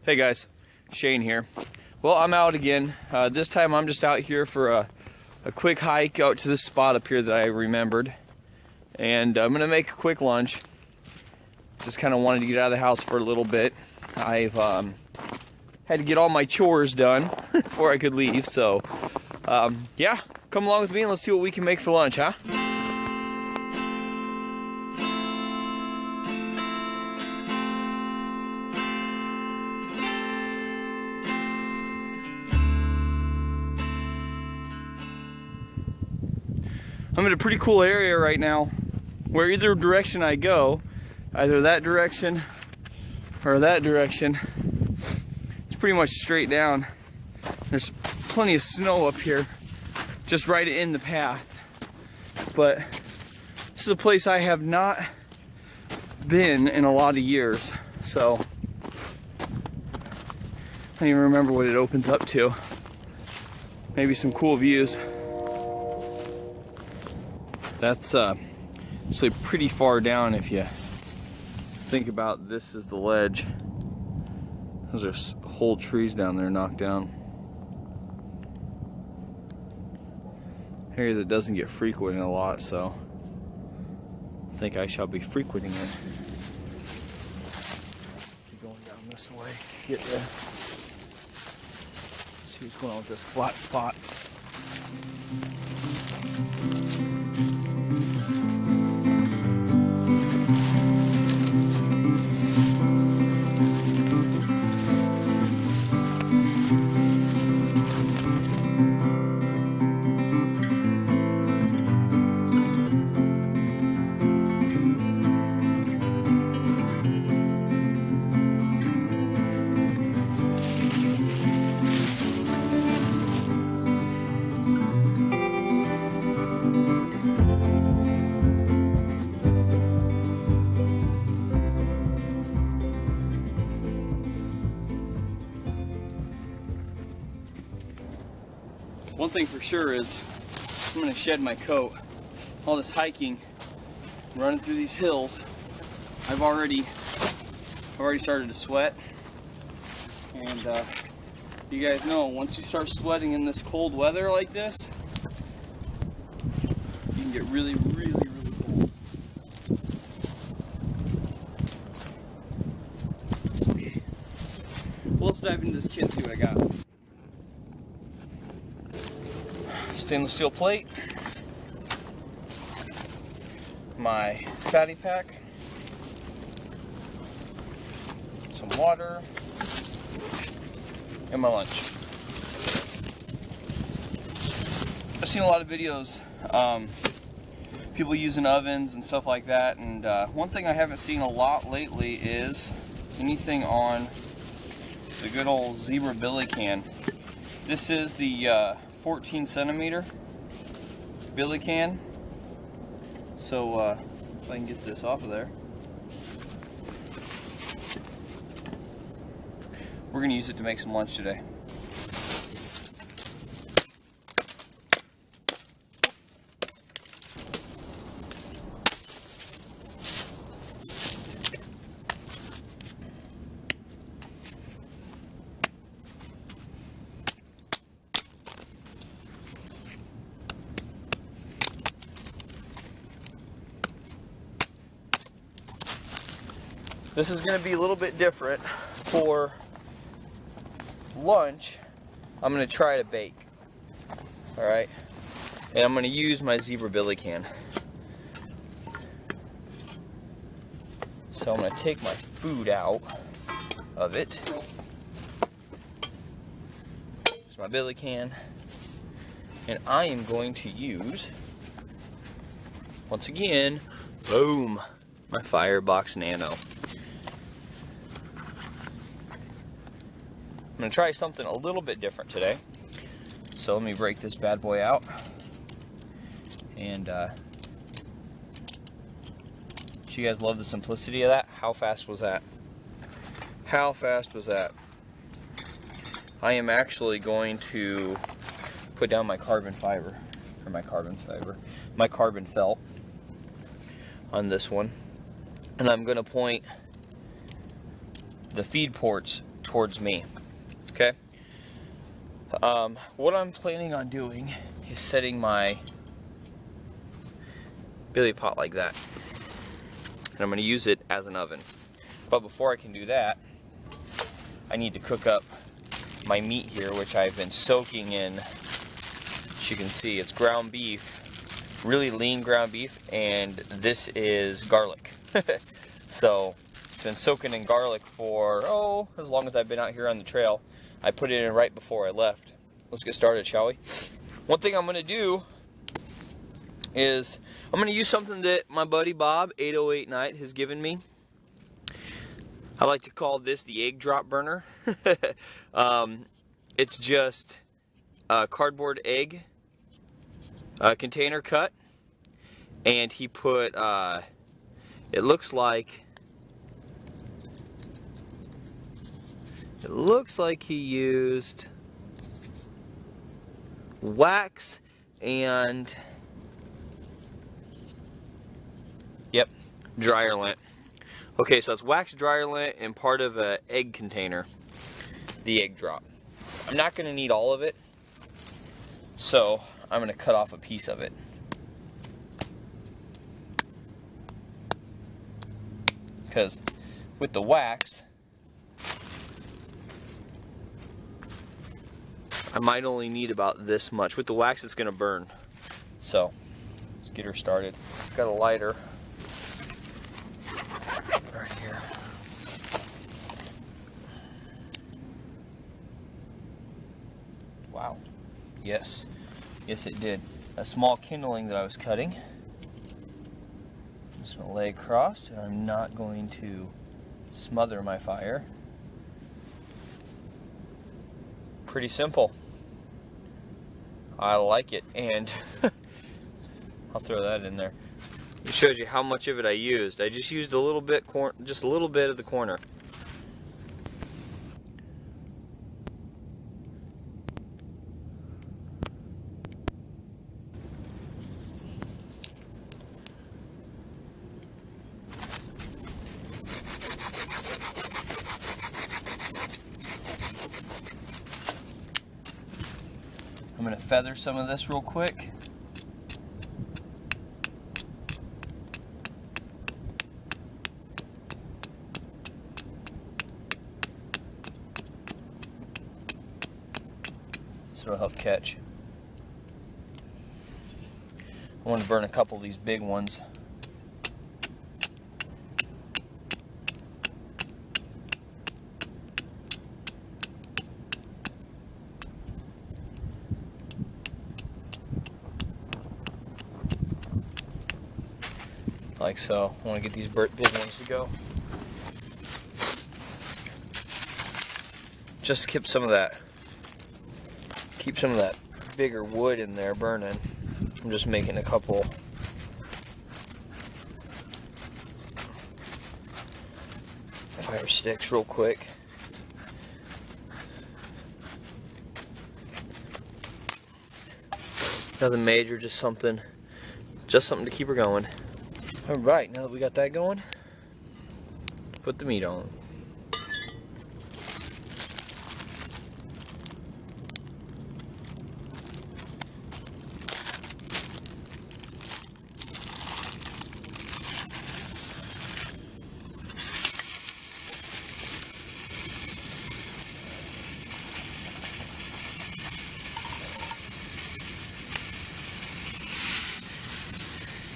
Hey guys, Shane here. Well, I'm out again. This time I'm just out here for a quick hike out to this spot up here that I remembered. And I'm gonna make a quick lunch. Just kind of wanted to get out of the house for a little bit. I've had to get all my chores done before I could leave, so yeah, come along with me and let's see what we can make for lunch, huh? I'm in a pretty cool area right now where either direction I go, either that direction or that direction, it's pretty much straight down. There's plenty of snow up here just right in the path, but this is a place I have not been in a lot of years, so I don't even remember what it opens up to. Maybe some cool views. That's actually pretty far down if you think about this is the ledge. Those are whole trees down there knocked down. Area that doesn't get frequented a lot, so I think I shall be frequenting it. Keep going down this way. Get there. See what's going on with this flat spot. One thing for sure is I'm going to shed my coat. All this hiking, running through these hills, I've already started to sweat. And you guys know, once you start sweating in this cold weather like this, you can get really, really, really cold. Well, let's dive into this kit and see what I got. Stainless steel plate, my fatty pack, some water, and my lunch. I've seen a lot of videos, people using ovens and stuff like that, and one thing I haven't seen a lot lately is anything on the good old zebra billy can. This is the 14 centimeter billy can. So if I can get this off of there, we're gonna use it to make some lunch today. This is going to be a little bit different. For lunch, I'm going to try to bake. Alright? And I'm going to use my zebra billy can. So I'm going to take my food out of it. There's my billy can. And I am going to use, once again, boom, my Firebox Nano. I'm going to try something a little bit different today. So let me break this bad boy out. And do you guys love the simplicity of that? How fast was that? How fast was that? I am actually going to put down my carbon fiber, or my carbon felt on this one. And I'm going to point the feed ports towards me. Okay. What I'm planning on doing is setting my billy pot like that, and I'm going to use it as an oven. But before I can do that, I need to cook up my meat here, which I've been soaking in. As you can see, it's ground beef, really lean ground beef, and this is garlic. So it's been soaking in garlic for, as long as I've been out here on the trail. I put it in right before I left. Let's get started, shall we? One thing I'm going to do is I'm going to use something that my buddy Bob, 808 Night, has given me. I like to call this the egg drop burner. It's just a cardboard egg container cut, and he put, it looks like he used wax and, yep, dryer lint. Okay, so it's wax, dryer lint, and part of an egg container, the egg drop. I'm not going to need all of it, so I'm going to cut off a piece of it. Because with the wax, I might only need about this much. With the wax, it's going to burn. So, let's get her started. Got a lighter right here. Wow. Yes. Yes, it did. A small kindling that I was cutting. I'm just going to lay across, and I'm not going to smother my fire. Pretty simple. I like it, and I'll throw that in there. It shows you how much of it I used. I just used a little bit, just a little bit of the corner. I'm going to feather some of this real quick. So it'll help catch. I want to burn a couple of these big ones. Like so. I want to get these big ones to go. Just keep some of that bigger wood in there burning. I'm just making a couple fire sticks real quick. Nothing major, just something to keep her going. Alright, now that we got that going, put the meat on.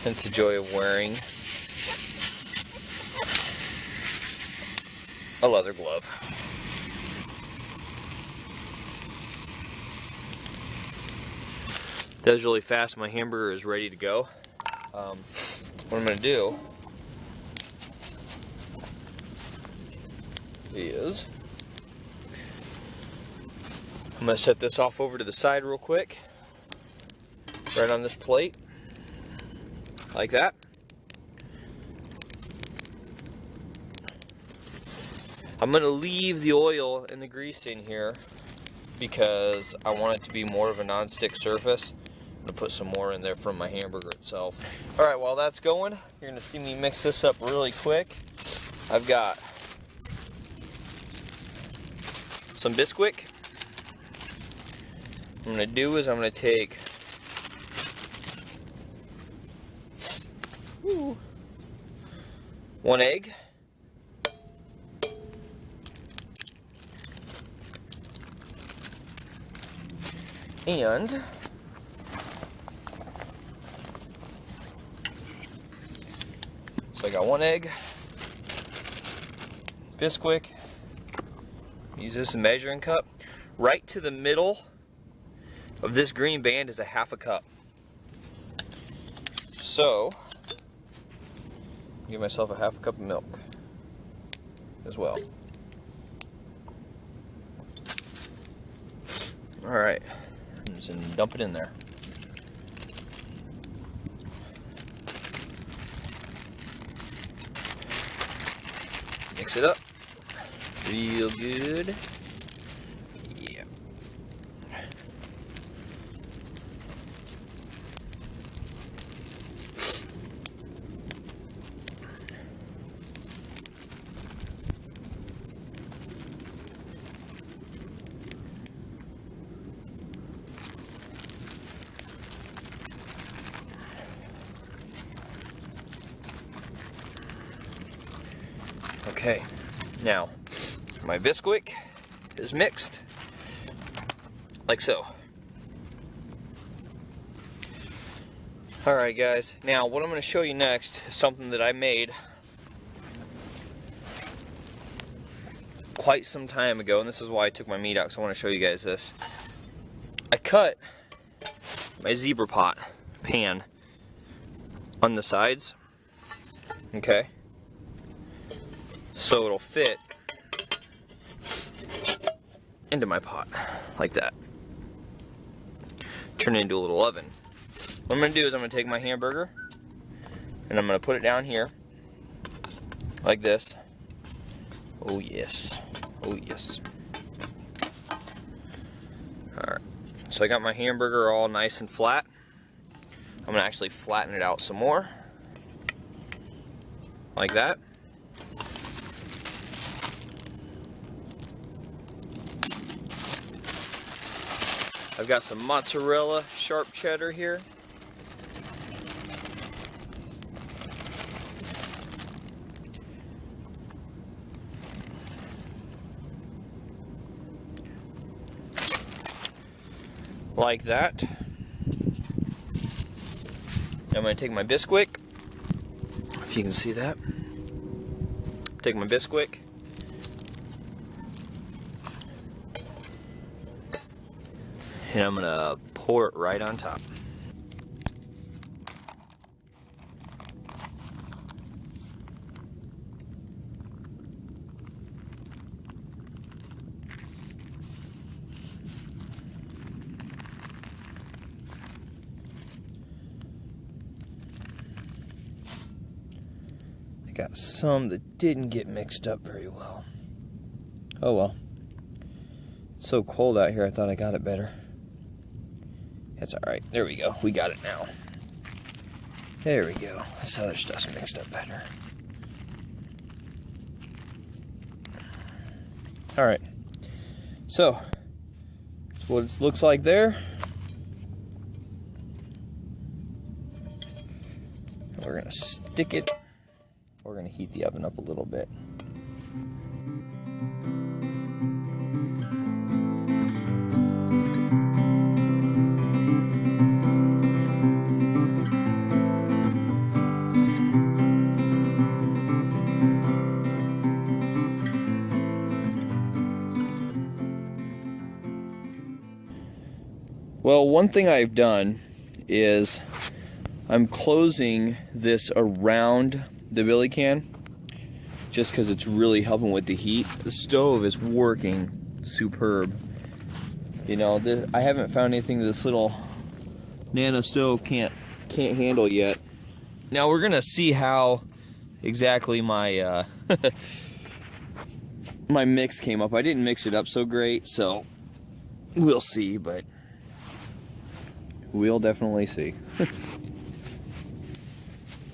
It's the joy of wearing a leather glove. That was really fast. My hamburger is ready to go. What I'm going to do is I'm going to set this off over to the side real quick, right on this plate. Like that. I'm going to leave the oil and the grease in here because I want it to be more of a non-stick surface. I'm going to put some more in there from my hamburger itself. Alright, while that's going, you're going to see me mix this up really quick. I've got some Bisquick. What I'm going to do is I'm going to take one egg, and so I got one egg, Bisquick, use this as a measuring cup. Right to the middle of this green band is a half a cup. So, give myself a half a cup of milk as well. Alright, I'm just gonna dump it in there. Mix it up real good. Yeah. Okay, now my Bisquick is mixed like so. Alright guys, now what I'm going to show you next is something that I made quite some time ago, and this is why I took my meat out, because I want to show you guys this. I cut my zebra pot pan on the sides, okay, so it'll fit into my pot like that. Turn it into a little oven. What I'm going to do is I'm going to take my hamburger and I'm going to put it down here like this. Oh yes, oh yes. Alright, so I got my hamburger all nice and flat. I'm going to actually flatten it out some more like that. I've got some mozzarella sharp cheddar here. Like that. I'm going to take my Bisquick, if you can see that. Take my Bisquick. And I'm going to pour it right on top. I got some that didn't get mixed up very well. Oh well. It's so cold out here, I thought I got it better. That's alright. There we go. We got it now. There we go. This other stuff's mixed up better. Alright. So, that's what it looks like there. We're going to stick it. We're going to heat the oven up a little bit. Well, one thing I've done is I'm closing this around the billy can just because it's really helping with the heat. The stove is working superb. You know, I haven't found anything this little Nano stove can't handle yet. Now we're gonna see how exactly my my mix came up. I didn't mix it up so great, so we'll see, but we'll definitely see.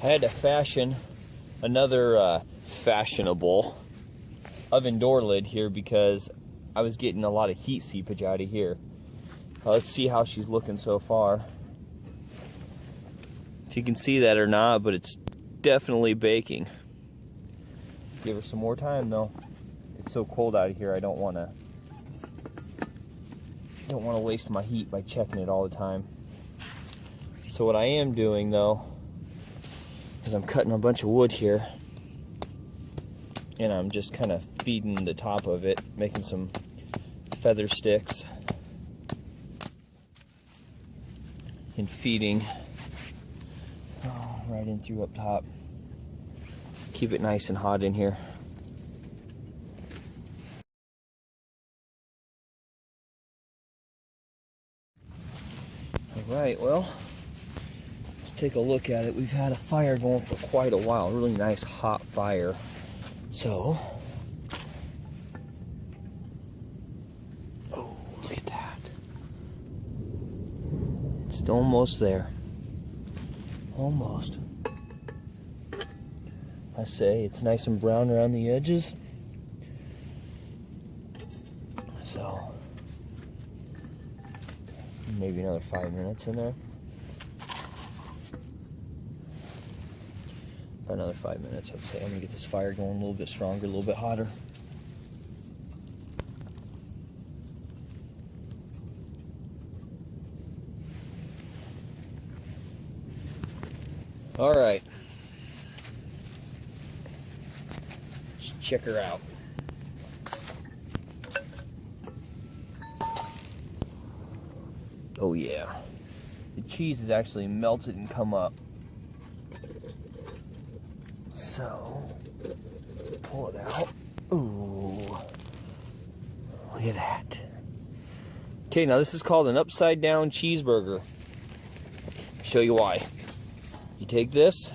I had to fashion another fashionable oven door lid here because I was getting a lot of heat seepage out of here. Let's see how she's looking so far. If you can see that or not, but it's definitely baking. Give her some more time though. It's so cold out of here, I don't want to waste my heat by checking it all the time. So what I am doing though is I'm cutting a bunch of wood here, and I'm just kind of feeding the top of it, making some feather sticks and feeding right in through up top. Keep it nice and hot in here. Alright, well, let's take a look at it. We've had a fire going for quite a while, a really nice hot fire. So, oh, look at that. It's almost there. Almost. I say it's nice and brown around the edges. So, maybe another 5 minutes in there. About another 5 minutes, I'd say. I'm gonna get this fire going a little bit stronger, a little bit hotter. All right. Let's check her out. Oh yeah. The cheese is actually melted and come up. So, pull it out. Ooh. Look at that. Okay, now this is called an upside down cheeseburger. I'll show you why. You take this.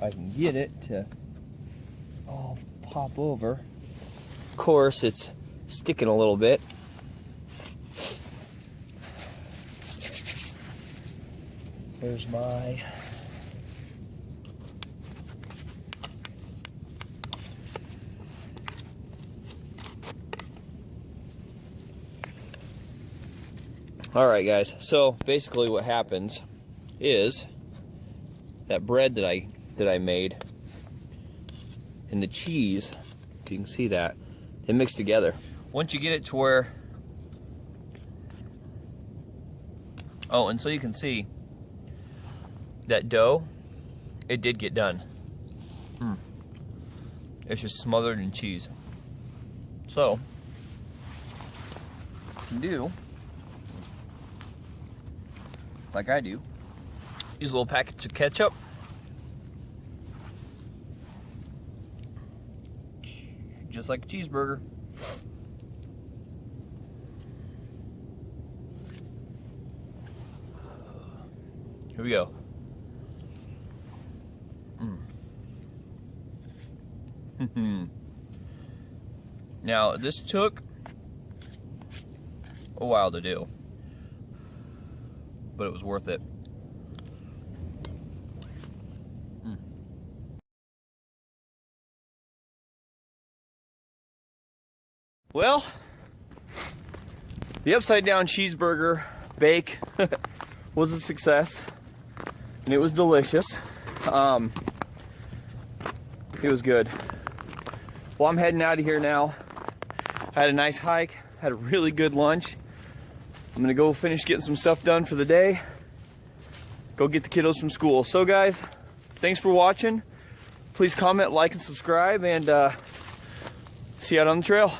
I can get it to all pop over. Of course, it's sticking a little bit. There's my Alright guys, so basically what happens is that bread that I made and the cheese, if you can see that, they mix together. Once you get it to where, oh, and so you can see that dough, it did get done. It's just smothered in cheese. So, you can do like I do. Use little packets of ketchup. Just like a cheeseburger. Here we go. Now, this took a while to do, but it was worth it. Well, the upside down cheeseburger bake was a success, and it was delicious. It was good. Well, I'm heading out of here now. I had a nice hike, had a really good lunch. I'm gonna go finish getting some stuff done for the day. Go get the kiddos from school. So guys, thanks for watching. Please comment, like, and subscribe, and see you out on the trail.